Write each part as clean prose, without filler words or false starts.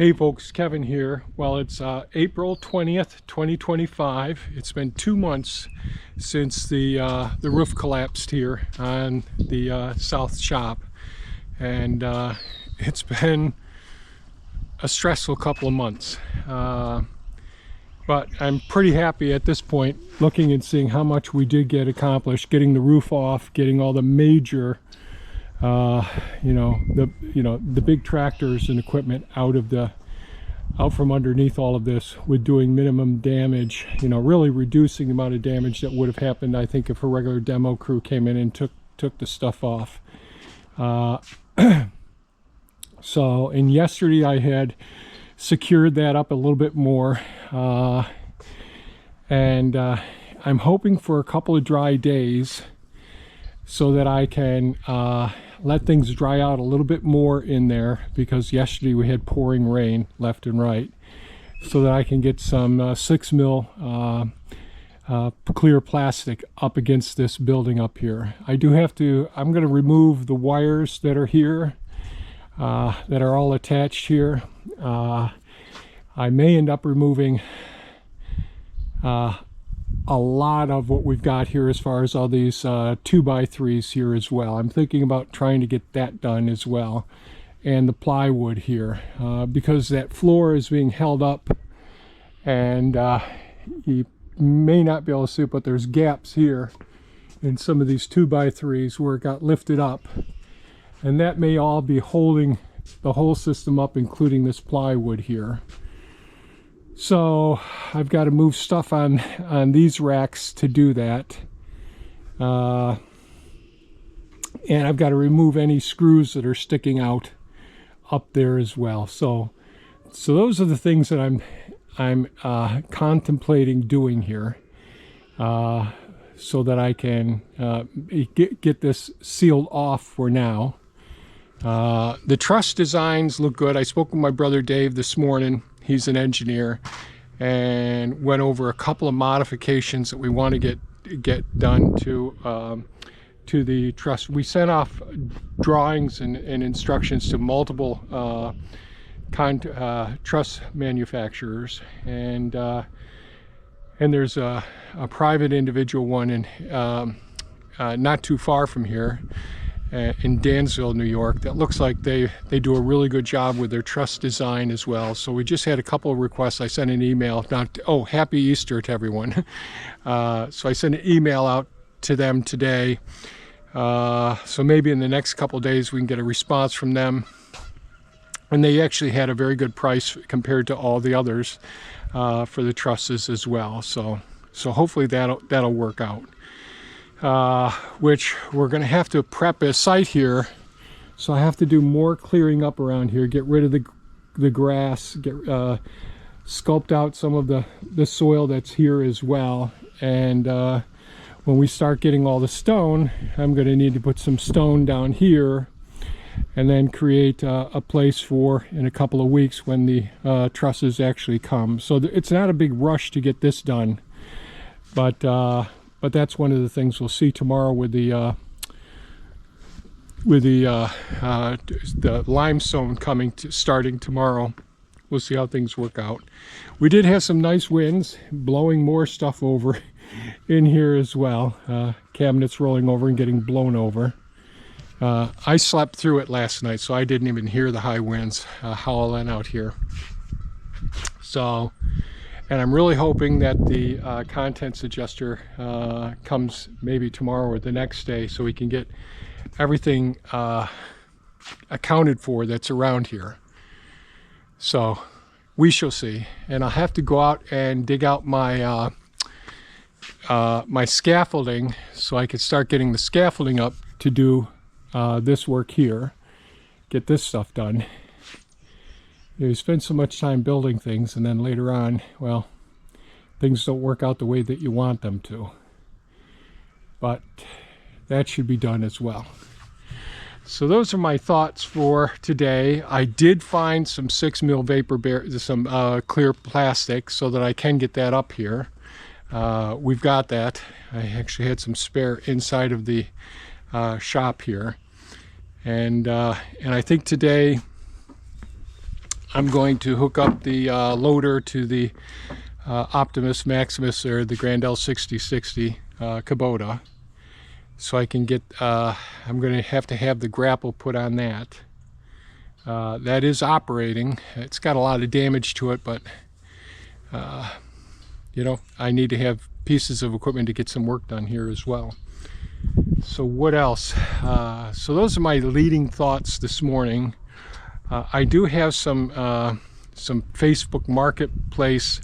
Hey folks, Kevin here. Well, it's April 20th, 2025. It's been 2 months since the roof collapsed here on the south shop, and it's been a stressful couple of months. But I'm pretty happy at this point, looking and seeing how much we did get accomplished, getting the roof off, getting all the major the big tractors and equipment out from underneath all of this, with doing minimum damage, really reducing the amount of damage that would have happened, I think, if a regular demo crew came in and took the stuff off. And yesterday I had secured that up a little bit more, and I'm hoping for a couple of dry days so that I can let things dry out a little bit more in there, because yesterday we had pouring rain left and right, so that I can get some 6 mil clear plastic up against this building up here. I'm going to remove the wires that are here, that are all attached here. I may end up removing a lot of what we've got here as far as all these 2x3s here as well. I'm thinking about trying to get that done as well, and the plywood here, because that floor is being held up, and you may not be able to see it, but there's gaps here in some of these 2x3s where it got lifted up, and that may all be holding the whole system up, including this plywood here. So I've got to move stuff on these racks to do that, and I've got to remove any screws that are sticking out up there as well. So those are the things that I'm contemplating doing here, so that I can get this sealed off for now. The truss designs look good. I spoke with my brother Dave this morning. He's an engineer, and went over a couple of modifications that we want to get done to the truss. We sent off drawings and instructions to multiple truss manufacturers, and there's a private individual one in not too far from here, in Dansville, New York, that looks like they do a really good job with their truss design as well. So we just had a couple of requests. I sent an email, happy Easter to everyone. So I sent an email out to them today. So maybe in the next couple of days we can get a response from them. And they actually had a very good price compared to all the others for the trusses as well. So hopefully that'll work out. Which we're going to have to prep a site here, so I have to do more clearing up around here, get rid of the grass, sculpt out some of the soil that's here as well. And when we start getting all the stone, I'm going to need to put some stone down here, and then create a place for, in a couple of weeks, when the trusses actually come. So it's not a big rush to get this done, but that's one of the things we'll see tomorrow with the limestone starting tomorrow. We'll see how things work out. We did have some nice winds blowing more stuff over in here as well. Cabinets rolling over and getting blown over. I slept through it last night, so I didn't even hear the high winds howling out here. And I'm really hoping that the contents adjuster comes maybe tomorrow or the next day, so we can get everything accounted for that's around here. So we shall see. And I'll have to go out and dig out my my scaffolding, so I could start getting the scaffolding up to do this work here, get this stuff done. You spend so much time building things, and then later on, well, things don't work out the way that you want them to. But that should be done as well. So those are my thoughts for today. I did find some 6 mil some clear plastic, so that I can get that up here. We've got that. I actually had some spare inside of the shop here, and I think today I'm going to hook up the loader to the Optimus Maximus, or the Grand L6060 Kubota, so I can get, I'm going to have the grapple put on that. That is operating. It's got a lot of damage to it, but you know, I need to have pieces of equipment to get some work done here as well. So what else? So those are my leading thoughts this morning. I do have some Facebook Marketplace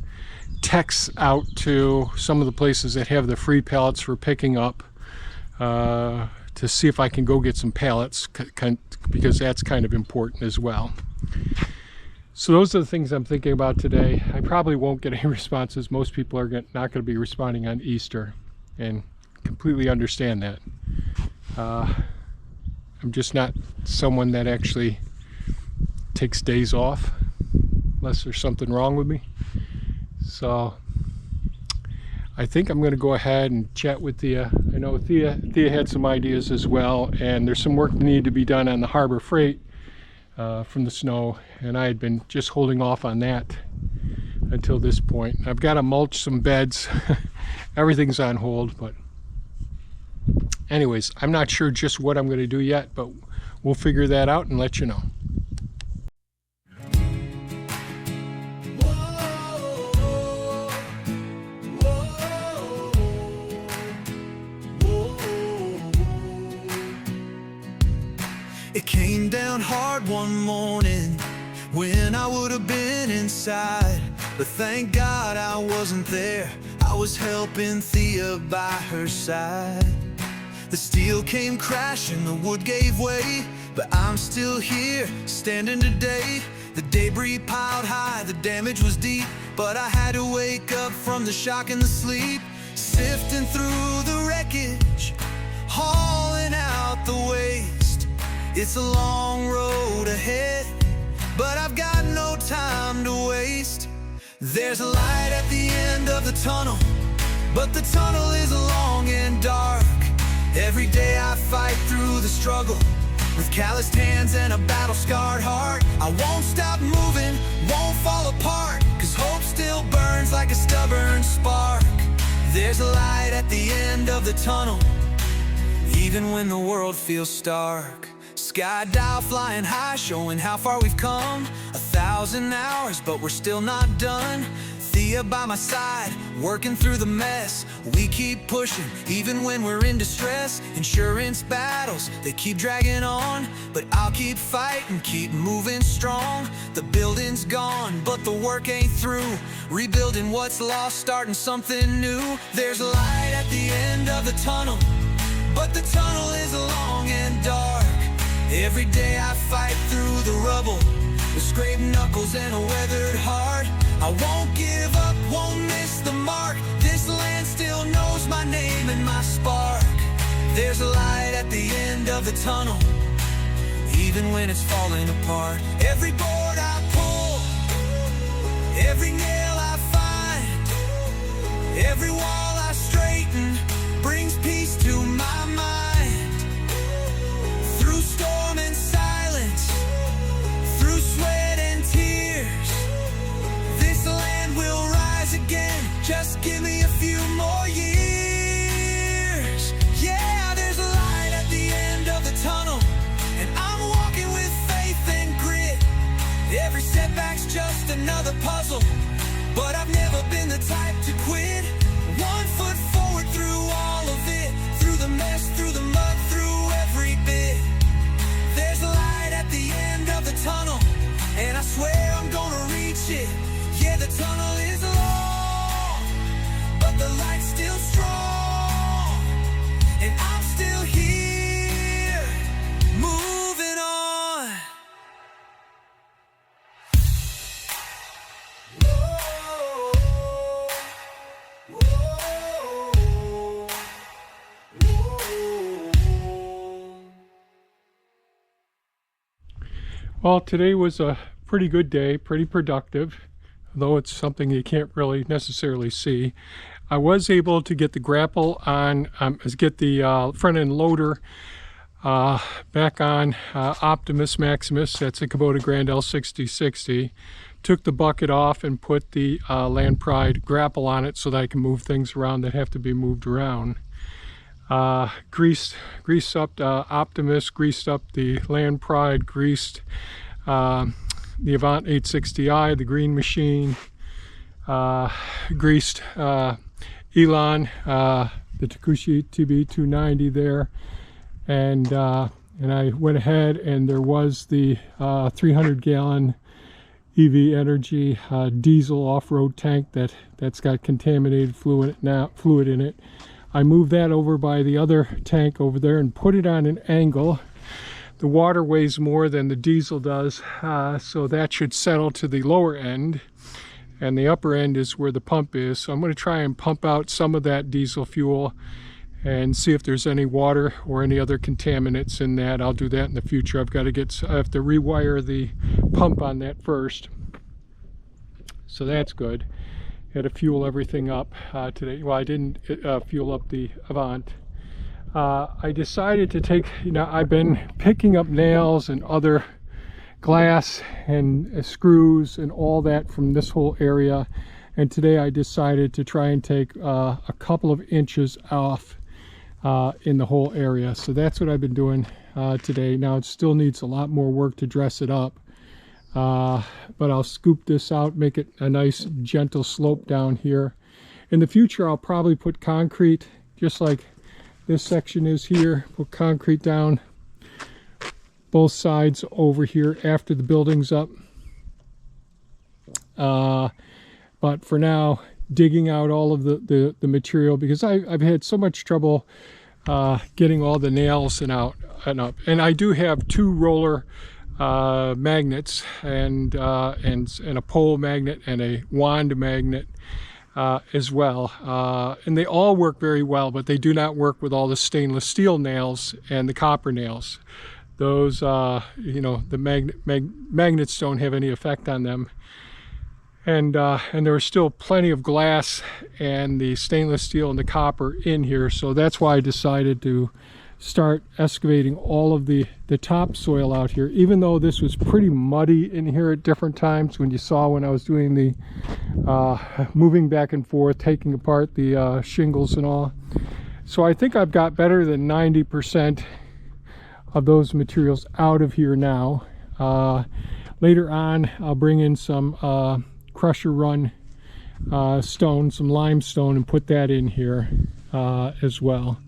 texts out to some of the places that have the free pallets for picking up, to see if I can go get some pallets, because that's kind of important as well. So those are the things I'm thinking about today. I probably won't get any responses. Most people are not going to be responding on Easter, and completely understand that. I'm just not someone that actually takes days off unless there's something wrong with me. So I think I'm going to go ahead and chat with Thea. I know Thea had some ideas as well, and there's some work that needed to be done on the Harbor Freight from the snow, and I had been just holding off on that until this point. I've got to mulch some beds. Everything's on hold, but anyways, I'm not sure just what I'm going to do yet, but we'll figure that out and let you know. It came down hard one morning when I would have been inside, but thank God I wasn't there. I was helping Thea by her side. The steel came crashing, the wood gave way, but I'm still here, standing today. The debris piled high, the damage was deep, but I had to wake up from the shock and the sleep, sifting through the wreckage, hauling out the waste. It's a long road ahead, but I've got no time to waste. There's a light at the end of the tunnel, but the tunnel is long and dark. Every day I fight through the struggle, with calloused hands and a battle-scarred heart. I won't stop moving, won't fall apart, 'cause hope still burns like a stubborn spark. There's a light at the end of the tunnel, even when the world feels stark. Sky dial flying high, showing how far we've come. 1,000 hours, but we're still not done. Thea by my side, working through the mess. We keep pushing, even when we're in distress. Insurance battles, they keep dragging on, but I'll keep fighting, keep moving strong. The building's gone, but the work ain't through. Rebuilding what's lost, starting something new. There's a light at the end of the tunnel, but the tunnel is long and dark. Every day I fight through the rubble, with scraped knuckles and a weathered heart. I won't give up, won't miss the mark. This land still knows my name and my spark. There's a light at the end of the tunnel, even when it's falling apart. Every board I pull, every nail I find, every wall I straighten, brings peace to my mind. Through storm and silence, through sweat and tears, this land will rise again. Just give me a few more years. Yeah, there's a light at the end of the tunnel, and I'm walking with faith and grit. Every setback's just another puzzle, but I've never been the type to quit. 1 foot forward through all of it, through the mess, through the mud, through every bit. There's a light at the end of the tunnel, and I swear I'm gonna reach it. Yeah, the tunnel is long, but the light's still strong, and I'm still here, moving on. Whoa, whoa, whoa. Well, today was a pretty good day, pretty productive, though it's something you can't really necessarily see. I was able to get the grapple on, get the front end loader back on Optimus Maximus. That's a Kubota Grand L6060. Took the bucket off and put the Land Pride grapple on it so that I can move things around that have to be moved around. Greased up Optimus, greased up the Land Pride, greased the Avant 860i, the green machine, greased Elon, the Takushi TB290 there, and I went ahead and there was the 300-gallon EV Energy diesel off-road tank that's got contaminated fluid in it. I moved that over by the other tank over there and put it on an angle. The water weighs more than the diesel does, so that should settle to the lower end, and the upper end is where the pump is. So I'm going to try and pump out some of that diesel fuel and see if there's any water or any other contaminants in that. I'll do that in the future. I have to rewire the pump on that first. So that's good. Had to fuel everything up today. Well, I didn't fuel up the Avant. I decided to take, I've been picking up nails and other glass and screws and all that from this whole area, and today I decided to try and take a couple of inches off in the whole area. So that's what I've been doing today. Now it still needs a lot more work to dress it up, but I'll scoop this out, make it a nice gentle slope down here. In the future I'll probably put concrete just like this section is here, put concrete down both sides over here after the building's up. But for now, digging out all of the material, because I've had so much trouble getting all the nails and up. And I do have 2 roller magnets and a pole magnet and a wand magnet as well. And they all work very well, but they do not work with all the stainless steel nails and the copper nails. Those, the magnets don't have any effect on them. And there was still plenty of glass and the stainless steel and the copper in here. So that's why I decided to start excavating all of the topsoil out here. Even though this was pretty muddy in here at different times, when I was doing the moving back and forth, taking apart the shingles and all. So I think I've got better than 90% of those materials out of here now. Later on I'll bring in some crusher run stone, some limestone, and put that in here as well.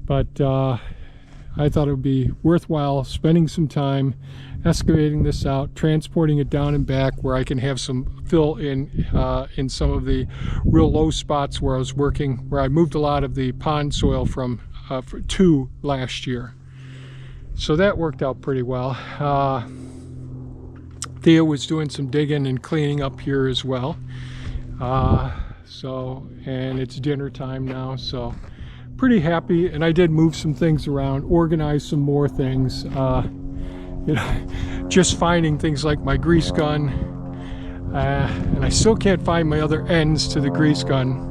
But I thought it would be worthwhile spending some time excavating this out, transporting it down and back where I can have some fill in some of the real low spots where I was working, where I moved a lot of the pond soil from to last year. So that worked out pretty well. Thea was doing some digging and cleaning up here as well. And it's dinner time now, so pretty happy. And I did move some things around, organize some more things. Just finding things like my grease gun, and I still can't find my other ends to the grease gun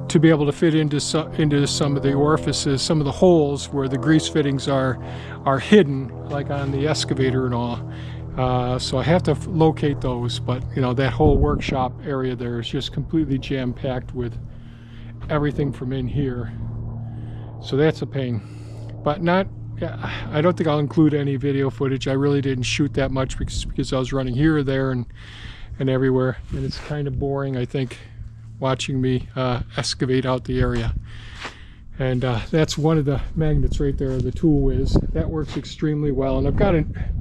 to be able to fit into some of the orifices, some of the holes where the grease fittings are hidden, like on the excavator and all. So I have to locate those, but that whole workshop area there is just completely jam-packed with everything from in here. So that's a pain, but I don't think I'll include any video footage. I really didn't shoot that much because I was running here or there and everywhere, and it's kind of boring, I think, watching me excavate out the area. And that's one of the magnets right there, the tool whiz. That works extremely well. And I've got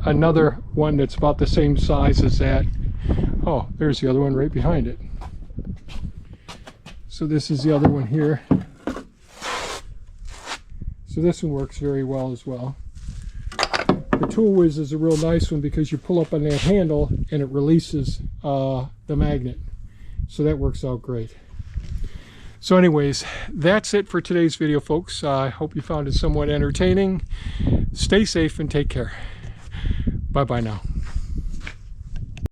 another one that's about the same size as that. Oh, there's the other one right behind it. So this is the other one here. So this one works very well as well. The tool whiz is a real nice one because you pull up on that handle and it releases the magnet. So that works out great. So anyways, that's it for today's video, folks. I hope you found it somewhat entertaining. Stay safe and take care. Bye-bye now.